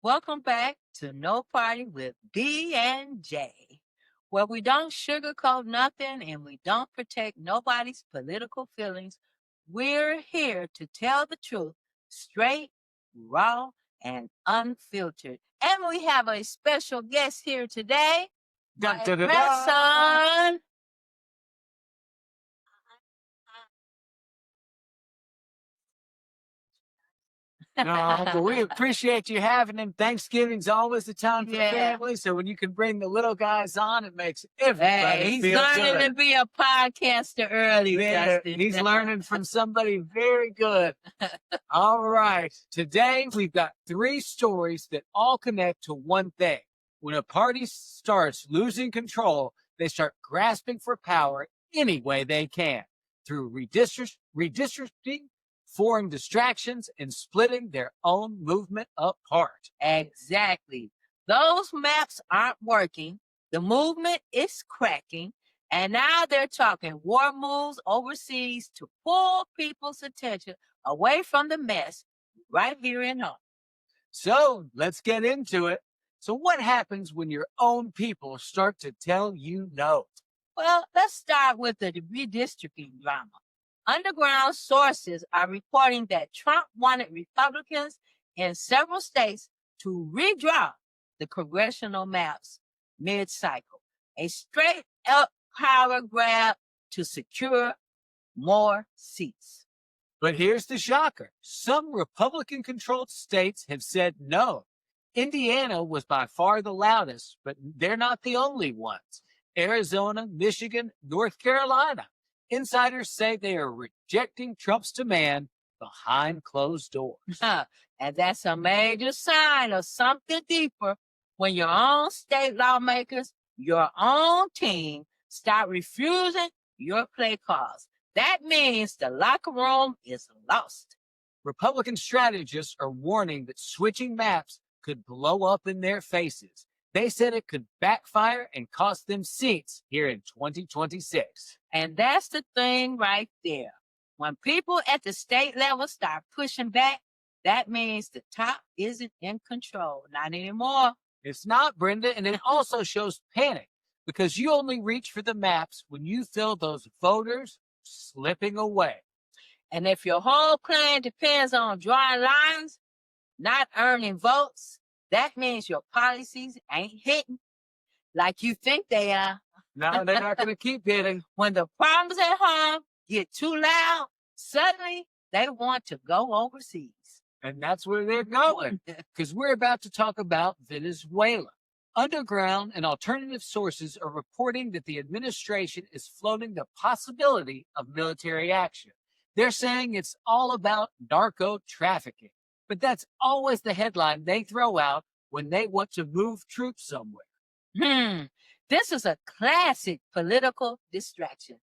Welcome back to No Party with B and J, where we don't sugarcoat nothing and we don't protect nobody's political feelings. We're here to tell the truth, straight, raw, and unfiltered. And we have a special guest here today, Dun, my dun, dun, dun. grandson. No, but we appreciate you having him. Thanksgiving's always the time for Yeah. family, so when you can bring the little guys on, it makes everybody Hey, he's feel learning good. to be a podcaster early, Yeah, Justin. he's learning from somebody very good. All right. Today, we've got 3 stories that all connect to one thing. When a party starts losing control, they start grasping for power any way they can through redistricting, foreign distractions, and splitting their own movement apart. Exactly. Those maps aren't working. The movement is cracking. And now they're talking war moves overseas to pull people's attention away from the mess right here in home. So let's get into it. So, what happens when your own people start to tell you no? Well, let's start with the redistricting drama. Underground sources are reporting that Trump wanted Republicans in several states to redraw the congressional maps mid-cycle, a straight up power grab to secure more seats. But here's the shocker. Some Republican controlled states have said no. Indiana was by far the loudest, but they're not the only ones. Arizona, Michigan, North Carolina. Insiders say they are rejecting Trump's demand behind closed doors. And that's a major sign of something deeper when your own state lawmakers, your own team, start refusing your play calls. That means the locker room is lost. Republican strategists are warning that switching maps could blow up in their faces. They said it could backfire and cost them seats here in 2026. And that's the thing right there. When people at the state level start pushing back, that means the top isn't in control. Not anymore. It's not, Brenda, and it also shows panic because you only reach for the maps when you feel those voters slipping away. And if your whole plan depends on drawing lines, not earning votes, that means your policies ain't hitting like you think they are. No, they're not going to keep hitting. When the problems at home get too loud, suddenly they want to go overseas. And that's where they're going, because we're about to talk about Venezuela. Underground and alternative sources are reporting that the administration is floating the possibility of military action. They're saying it's all about narco trafficking, but that's always the headline they throw out when they want to move troops somewhere. This is a classic political distraction.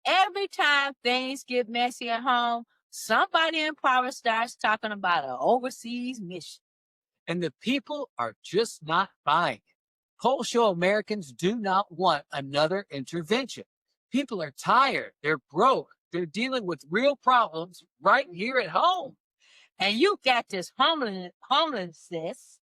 Every time things get messy at home, somebody in power starts talking about an overseas mission. And the people are just not buying it. Polls show Americans do not want another intervention. People are tired, they're broke, they're dealing with real problems right here at home. And you got this homelessness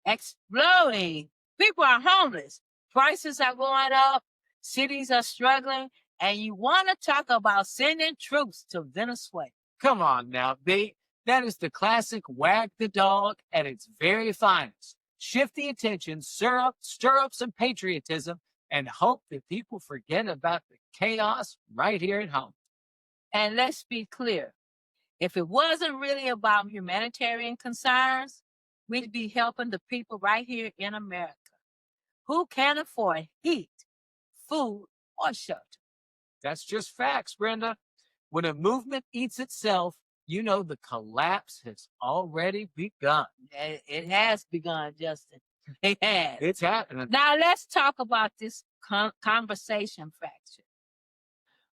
exploding. People are homeless. Prices are going up. Cities are struggling. And you want to talk about sending troops to Venezuela. Come on now, B. That is the classic wag the dog at its very finest. Shift the attention, stir up some patriotism, and hope that people forget about the chaos right here at home. And let's be clear. If it wasn't really about humanitarian concerns, we'd be helping the people right here in America who can't afford heat, food, or shelter. That's just facts, Brenda. When a movement eats itself, you know the collapse has already begun. It has begun, Justin. It has. It's happening. Now let's talk about this conversation fracture.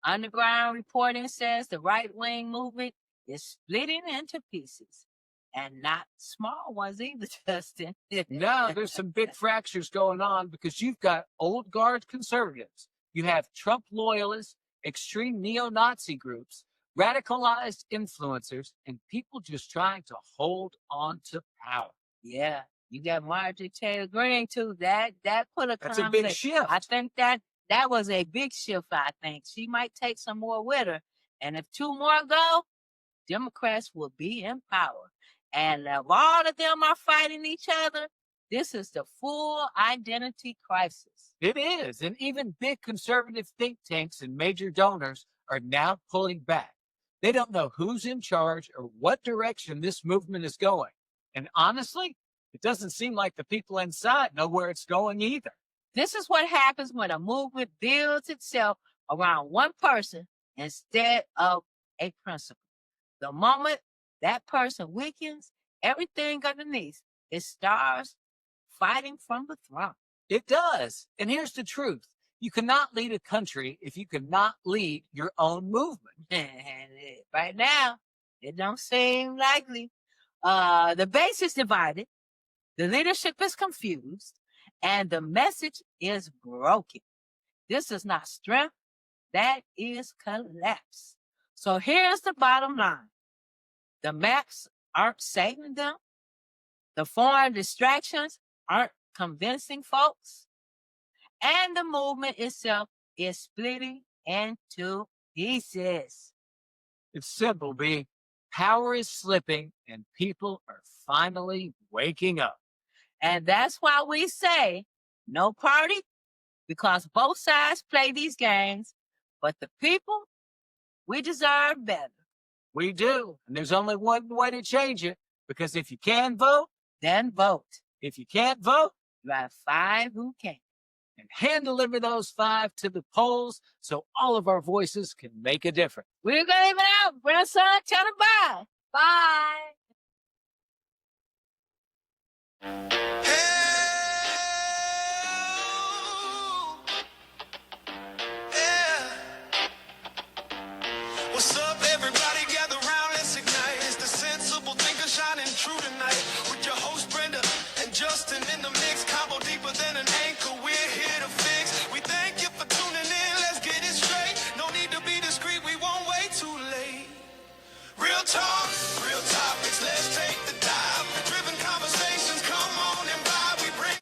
Underground reporting says the right-wing movement is splitting into pieces. And not small ones either, Justin. No, there's some big fractures going on because you've got old guard conservatives. You have Trump loyalists, extreme neo-Nazi groups, radicalized influencers, and people just trying to hold on to power. Yeah, You got Marjorie Taylor Greene too. That put a That's a big shift. I think that was a big shift. I think she might take some more with her, and if 2 more go, Democrats will be in power. And if all of them are fighting each other, this is the full identity crisis. It is, and even big conservative think tanks and major donors are now pulling back. They don't know who's in charge or what direction this movement is going. And honestly, it doesn't seem like the people inside know where it's going either. This is what happens when a movement builds itself around one person instead of a principle. The moment that person weakens, everything underneath, it starts fighting from the throne. It does. And here's the truth. You cannot lead a country if you cannot lead your own movement. And right now, it don't seem likely. The base is divided, the leadership is confused, and the message is broken. This is not strength, that is collapse. So here's the bottom line. The maps aren't saving them. The foreign distractions aren't convincing folks. And the movement itself is splitting into pieces. It's simple, B. Power is slipping and people are finally waking up. And that's why we say no party, because both sides play these games, but the people, we deserve better. We do. And there's only one way to change it, because if you can vote, Then vote. if you can't vote, You have 5 who can. and hand deliver those 5 to the polls so all of our voices can make a difference. We're gonna leave it out. Grandson, tell them bye. Bye. What's up, everybody? Gather round, let's ignite. It's the sensible thinker shining true tonight. With your host, Brenda and Justin in the